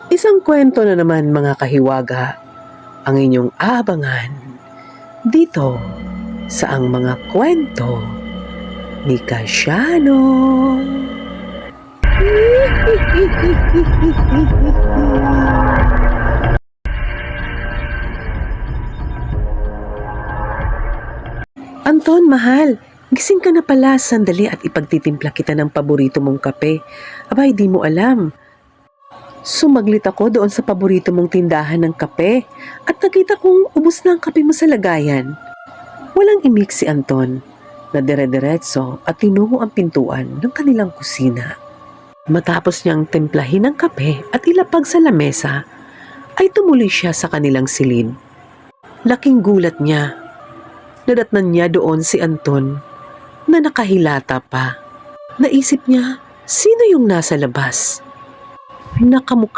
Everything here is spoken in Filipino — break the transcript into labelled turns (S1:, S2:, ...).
S1: Isang kwento na naman mga kahiwaga ang inyong abangan dito sa Ang Mga Kwento ni Kasiano. Anton, mahal, gising ka na pala. Sandali at ipagtitimpla kita ng paborito mong kape. Abay, di mo alam. Sumaglit ako doon sa paborito mong tindahan ng kape at nakita kong ubos na ang kape mo sa lagayan. Walang imik si Anton na dire-diretso at tinungo ang pintuan ng kanilang kusina. Matapos niyang templahin ang kape at ilapag sa lamesa, ay tumuloy siya sa kanilang silid. Laking gulat niya. Nadatnan niya doon si Anton na nakahilata pa. Naisip niya, sino yung nasa labas? Nakamukha